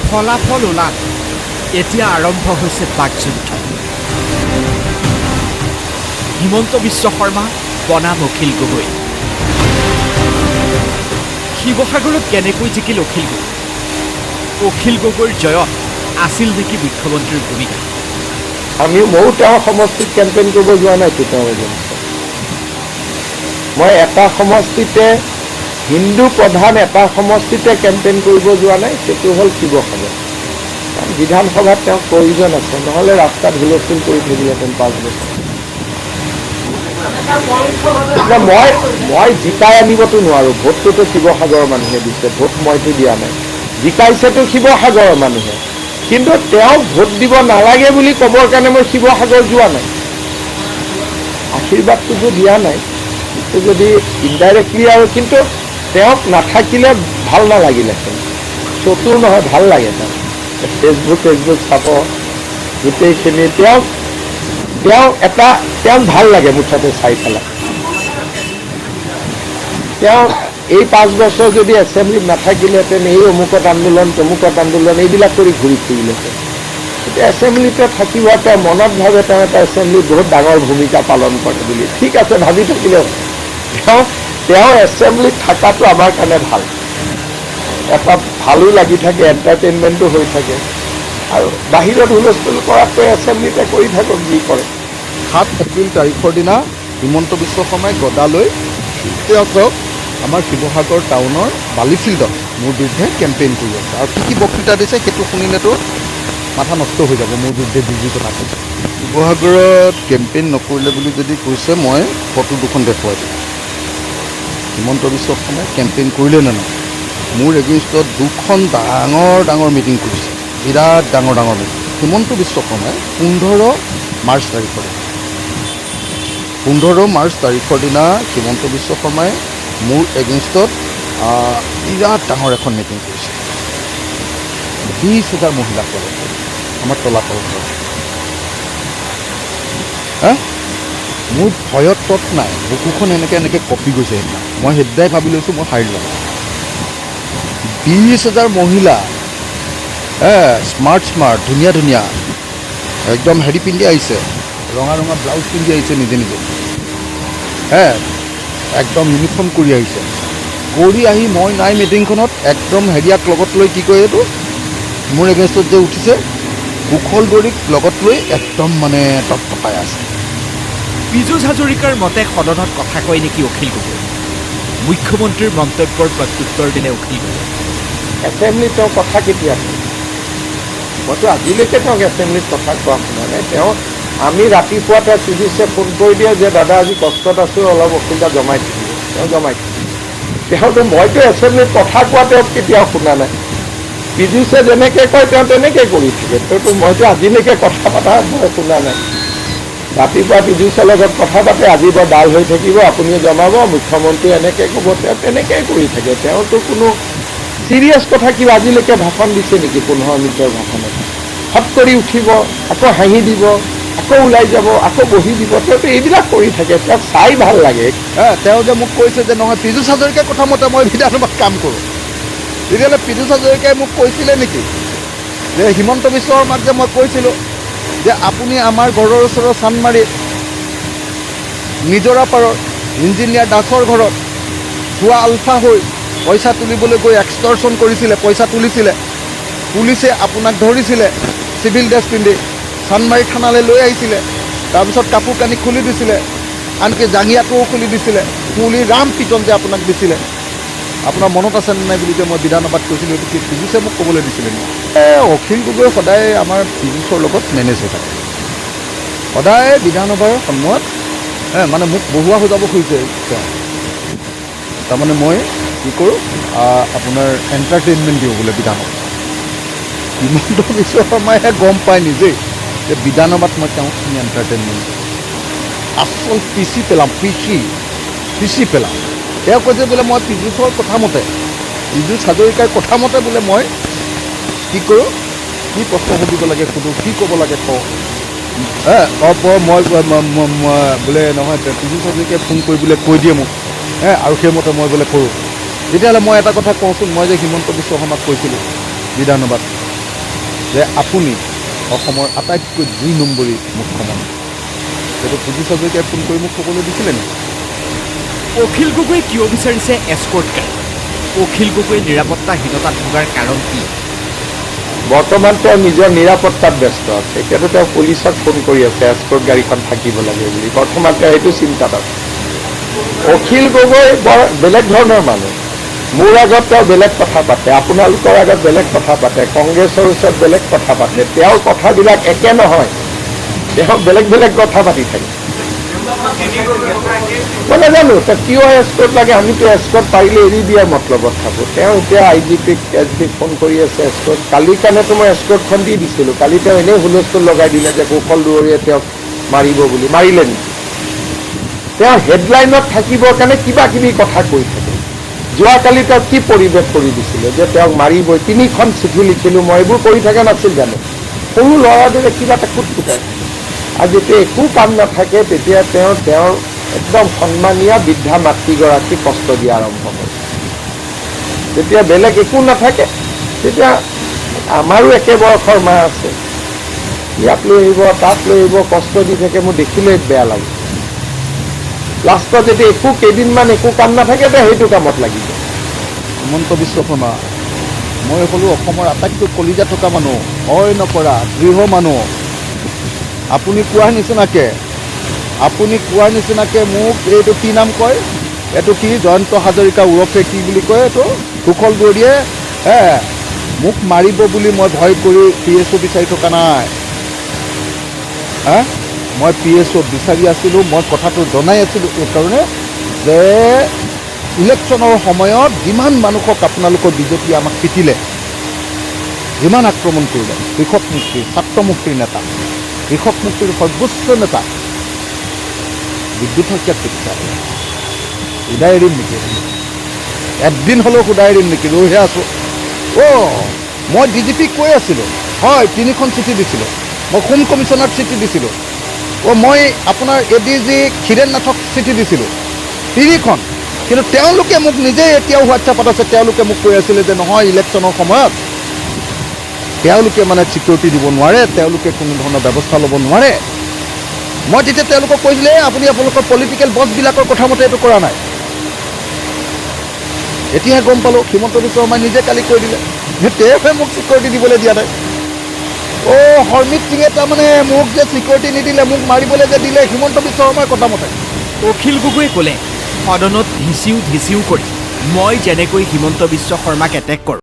ফলাফল ওলাল এতিয়া আৰম্ভ হৈছে বাকযুদ্ধ। হিমন্ত বিশ্ব শৰ্মা বনাম অখিল গগৈ। শিৱসাগৰত কেনেকৈ জিকিল অখিল গগৈ? অখিল গগৈৰ জয়ত আছিল নেকি মুখ্যমন্ত্ৰীৰ ভূমিকা? ময়ো তেওঁৰ সমষ্টিত কেম্পেইন কৰিব যোৱা নাইতো। মই এটা সমষ্টিতে হিন্দু প্ৰধান এটা সমষ্টিতে কেম্পেইন কৰিব যোৱা নাই, সেইটো হ'ল শিৱসাগৰ। কাৰণ বিধানসভাত তেওঁক প্ৰয়োজন আছে, নহ'লে ৰাস্তাত হুলস্থুল কৰি থাকিলেহেঁতেন 5 বছৰ। মই জিকাই আনিবতো নোৱাৰোঁ, ভোটটোতো শিৱসাগৰৰ মানুহে দিছে, ভোট মইতো দিয়া নাই। জিকাইছেতো শিৱসাগৰৰ মানুহে, কিন্তু তেওঁক ভোট দিব নালাগে বুলি ক'বৰ কাৰণে মই শিৱসাগৰ যোৱা নাই। আশীৰ্বাদটোতো দিয়া নাই, কিন্তু যদি ইনডাইৰেক্টলি আৰু কিন্তু তেওঁক নাথাকিলে ভাল নালাগিলেহেঁতেন। চতুৰ নহয়, ভাল লাগে তেওঁ। ফেচবুক চাব গোটেইখিনি তেওঁক ভাল লাগে মুঠতে চাই পেলাই। তেওঁ এই 5 বছৰ যদি এছেম্বলিত নাথাকিলেহেঁতেন, এই অমুকত আন্দোলন তমুকত আন্দোলন এইবিলাক কৰি ঘূৰি ফুৰিলেহেঁতেন। এতিয়া এছেম্বলিতে থাকিব, তেওঁ মনত ভাবে তেওঁ এটা এছেম্বলিত বহুত ডাঙৰ ভূমিকা পালন কৰে বুলি। ঠিক আছে, ভাবি থাকিলেও তেওঁ এছেম্বলিত থকাটো আমাৰ কাৰণে ভাল। এটা ভালো লাগি থাকে, এণ্টাৰটেইনমেণ্টো হৈ থাকে, আৰু বাহিৰত হুলস্থুল কৰাতকৈ এছেম্বলিতে কৰি থাকক যি কৰে। 7 এপ্ৰিল তাৰিখৰ দিনা হিমন্ত বিশ্ব শৰ্মাই গদা লৈ তেওঁক আমাৰ শিৱসাগৰ টাউনৰ বালিফিল্ডত মোৰ বিৰুদ্ধে কেম্পেইন কৰি আছে। আৰু কি বক্তৃতা দিছে সেইটো শুনিলেতো মাথা নষ্ট হৈ যাব। মোৰ বিৰুদ্ধে যি কথা কৈছে, শিৱসাগৰত কেম্পেইন নকৰিলে বুলি যদি কৈছে, মই ফটো 2খন দেখুৱাই দিম। হিমন্ত বিশ্ব শৰ্মাই কেম্পেইন কৰিলে নে নাই? মোৰ এগেইনষ্টত 2খন ডাঙৰ মিটিং কৰিছে, বিৰাট ডাঙৰ মিটিং। হিমন্ত বিশ্ব শৰ্মাই 15 মাৰ্চ তাৰিখৰ দিনা হিমন্ত বিশ্ব শৰ্মাই মোৰ এগেইনষ্টত বিৰাট ডাঙৰ এখন মিটিং কৰিছে। 20,000 মহিলাক লগ কৰিছে আমাৰ তলাতল ঘৰত। মোৰ ভয়ত তত নাই, বুকুখন এনেকৈ কঁপি গৈছে সেইদিনা। মই সেইদিনাই ভাবি লৈছোঁ মই হাৰি ল'ম। 20,000 মহিলা, স্মাৰ্ট ধুনীয়া একদম হেৰি পিন্ধি আহিছে, ৰঙা ব্লাউজ পিন্ধি আহিছে, নিজে একদম ইউনিফৰ্ম কৰি আহিছে। কৰি আহি মই নাই মিটিংখনত একদম হেৰিয়াক লগত লৈ, কি কয় এইটো, মোৰ এগেইনষ্টত যে উঠিছে, কুশল গৌৰীক লগত লৈ একদম মানে টকটকাই আছে। পীযুষ হাজৰিকাৰ মতে সদনত কথা কয় নেকি অখিল গগৈ? মুখ্যমন্ত্ৰীৰ মন্তব্যৰ প্ৰত্যুত্তৰ দিলে অখিল গগৈ। এছেম্বলিত তেওঁ কথা কেতিয়া কয়? মইতো আজিলৈকে তেওঁক এছেম্বলিত কথা কোৱা শুনা নাই। আমি ৰাতিপুৱাতে পীযুষে ফোন কৰি দিয়ে যে দাদা আজি কষ্টত আছোঁ, অলপ অসুবিধা জমাই থাকিব, তেওঁ জমাই থাকিব। মইতো এছেম্বলিত কথা কোৱা তেওঁক কেতিয়াও শুনা নাই। পীযুষে যেনেকৈ কয় তেওঁ তেনেকৈ কৰি থাকে। মইতো আজিলৈকে কথা পতা মই শুনা নাই। ৰাতিপুৱা পীযুষৰ লগত কথা পাতে, আজি বৰ ডাল হৈ থাকিব, আপুনিও জমাব, মুখ্যমন্ত্ৰী এনেকৈ ক'ব, তেওঁ তেনেকৈ কৰি থাকে। তেওঁতো কোনো চিৰিয়াছ কথা কিবা আজিলৈকে ভাষণ দিছে নেকি? 15 মিনিটৰ ভাষণত হট কৰি উঠিব, আকৌ হাঁহি দিব, আকৌ ওলাই যাব, আকৌ বহি দিব। তেওঁতো এইবিলাক কৰি থাকে, তেওঁক চাই ভাল লাগে। তেওঁ যে মোক কৈছে যে নহয় পীযুষ হাজৰিকাৰ কথা মতে মই বিধানসভাত কাম কৰোঁ, তেতিয়াহ'লে পীযুষ হাজৰিকাই মোক কৈছিলে নেকি যে হিমন্ত বিশ্ব শৰ্মাক যে মই কৈছিলোঁ যে আপুনি আমাৰ ঘৰৰ ওচৰৰ চান্দমাৰীত নিজৰা পাৰৰ ইঞ্জিনিয়াৰ দাসৰ ঘৰত ভুৱা আলফা হৈ পইচা তুলিবলৈ গৈ এক্সটৰ্চন কৰিছিলে, পইচা তুলিছিলে, পুলিচে আপোনাক ধৰিছিলে চিভিল ড্ৰেছ পিন্ধি, চান্দমাৰী থানালৈ লৈ আহিছিলে, তাৰপিছত কাপোৰ কানি খুলি দিছিলে, আনকি জাঙিয়াটোও খুলি দিছিলে, খুলি ৰাম পিটন যে আপোনাক দিছিলে। আপোনাৰ মনত আছে নে নাই বুলি যে মই বিধানসভাত কৈছিলোঁ, এইটো কি পীযুষে মোক ক'বলৈ দিছিলে নেকি? অখিল গগৈ সদায় আমাৰ পীযুষৰ লগত মেনেজ হৈ থাকে। সদায় বিধানসভাৰ সময়ত মানে মোক বহুৱা হৈ যাব খুজিছে তেওঁ। তাৰমানে মই কি কৰোঁ, আপোনাৰ এণ্টাৰটেইনমেণ্ট দিওঁ বোলে বিধানসভাত। হিমন্ত বিশ্ব শৰ্মাইহে গম পায় নিজেই যে বিধানসভাত মই তেওঁক কি এণ্টাৰটেইনমেণ্ট দিওঁ। আচল পিচি পেলাম। তেওঁ কৈছে বোলে মই পীযুষৰ কথা মতে, পীযুষ হাজৰিকাৰ কথা মতে বোলে মই কি কৰোঁ, কি প্ৰশ্ন সুধিব লাগে সুধোঁ, কি ক'ব লাগে কওঁ। মই বোলে নহয়, পীযুষ হাজৰিকাই ফোন কৰি বোলে কৈ দিয়ে মোক, আৰু সেইমতে মই বোলে কৰোঁ। তেতিয়াহ'লে মই এটা কথা কওঁচোন, মই যে হিমন্ত বিশ্ব শৰ্মাক কৈছিলোঁ বিধানসভাত যে আপুনি অসমৰ আটাইতকৈ ২ নম্বৰী মুখ্যমন্ত্ৰী। সেইটো পুলিচ হাজৰিকাই ফোন কৰি মোক ক'বলৈ দিছিলে নেকি? অখিল গগৈয়ে কিয় বিচাৰিছে এস্কৰ্ট গাড়ী? অখিল গগৈয়ে নিৰাপত্তাহীনতাত ভোগাৰ কাৰণ কি? বৰ্তমান তেওঁ নিজৰ নিৰাপত্তাত ব্যস্ত আছে। এতিয়াতো তেওঁ পুলিচক ফোন কৰি আছে এস্কৰ্ট গাড়ীখন থাকিব লাগে বুলি। বৰ্তমান তেওঁ সেইটো চিন্তাত আছে। অখিল গগৈ বৰ বেলেগ ধৰণৰ মানুহ। মোৰ আগত তেওঁ বেলেগ কথা পাতে, আপোনালোকৰ আগত বেলেগ কথা পাতে, কংগ্ৰেছৰ ওচৰত বেলেগ কথা পাতে। তেওঁৰ কথাবিলাক একে নহয়, তেওঁ বেলেগ বেলেগ কথা পাতি থাকে। মই নাজানো তেওঁ কিয় এস্কৰ্ট লাগে। আমিতো এস্কৰ্ট পাৰিলে এৰি দিয়াৰ মতলবত থাকোঁ। তেওঁ এতিয়া IGPক SPক ফোন কৰি আছে এস্কৰ্ট। কালিৰ কাৰণেতো মই এস্কৰ্টখন দি দিছিলোঁ। কালি তেওঁ এনেই হুলস্থুল লগাই দিলে যে কৌশল দুৱৰীয়ে তেওঁক মাৰিব বুলি। মাৰিলে নেকি? তেওঁ হেডলাইনত থাকিবৰ কাৰণে কিবা কিবি কথা কৈ থাকে। যোৱাকালি তেওঁ কি পৰিৱেশ কৰি দিছিলে যে তেওঁক মাৰিবই। 3খন চিঠি লিখিলোঁ মই, এইবোৰ কৰি থকা নাছিল জানো? সৰু ল'ৰাদৰে কিবা এটা কুটকুটাই। আৰু যেতিয়া একো কাম নাথাকে তেতিয়া তেওঁৰ একদম সন্মানীয় বৃদ্ধা মাতৃগৰাকীক কষ্ট দিয়া আৰম্ভ কৰে। যেতিয়া বেলেগ একো নাথাকে তেতিয়া আমাৰো একে বয়সৰ মা আছে, ইয়াক লৈ আহিব তাক লৈ আহিব, কষ্ট দি থাকে। মোৰ দেখিলেই বেয়া লাগে। লাষ্টত যেতিয়া কেইদিনমান একো কাম নাথাকে তেতিয়া সেইটো কামত লাগিব। হিমন্ত বিশ্ব শৰ্মা, মই হ'লো অসমৰ আটাইতকৈ কলিজা থকা মানুহ, অয় নকৰা দৃঢ় মানুহ। আপুনি কোৱাৰ নিচিনাকে মোক এইটো কি নাম কয়, এইটো কি জয়ন্ত হাজৰিকা ওৰফে কি বুলি কয়, এইটো কুশল দুৱৰীয়ে মোক মাৰিব বুলি মই ভয় কৰি PSO বিচাৰি থকা নাই। মই PSO বিচাৰি আছিলোঁ। মই কথাটো জনাই আছিলোঁ এইকাৰণে যে ইলেকশ্যনৰ সময়ত যিমান মানুহক আপোনালোকৰ বিজেপি আমাক পিটিলে, যিমান আক্ৰমণ কৰিলে, কৃষক মুক্তিৰ, ছাত্ৰ মুক্তিৰ নেতা, কৃষক মুক্তিৰ সৰ্বোচ্চ নেতা বিদ্যুৎ শইকীয়াক পিটিছা, সুদাই এৰিম নেকি? এদিন হ'লেও সুদাই এৰিম নেকি? ৰৈহে আছোঁ। মই DGPক কৈ আছিলোঁ, হয় 3খন চিঠি দিছিলোঁ, মই হোম কমিশ্যনাৰক চিঠি দিছিলোঁ, মই আপোনাৰ ADG ক্ষীৰেন নাথক চিঠি দিছিলোঁ, 3খন। কিন্তু তেওঁলোকে মোক নিজে এতিয়াও হোৱাটছআপত আছে, তেওঁলোকে মোক কৈ আছিলে যে নহয় ইলেকশ্যনৰ সময়ত তেওঁলোকে মানে ছিকিউৰিটি দিব নোৱাৰে, তেওঁলোকে কোনো ধৰণৰ ব্যৱস্থা ল'ব নোৱাৰে। মই তেতিয়া তেওঁলোকক কৈছিলে আপুনি আপোনালোকৰ পলিটিকেল বছবিলাকৰ কথা মতে এইটো কৰা নাই। এতিয়াহে গম পালোঁ হিমন্ত বিশ্ব শৰ্মাই নিজে কালি কৈ দিলে যে তেওঁহে মোক ছিকিউৰিটি দিবলৈ দিয়া নাই। হৰমিত সিঙে তাৰমানে মোক যে ছিকিউৰিটি নিদিলে, মোক মাৰিবলৈ যে দিলে হিমন্ত বিশ্ব শৰ্মাৰ কথা মতে। অখিল গগৈয়ে ক'লে, সদনত ধিচিও কৰি মই যেনেকৈ হিমন্ত বিশ্ব শৰ্মাক এটেক কৰোঁ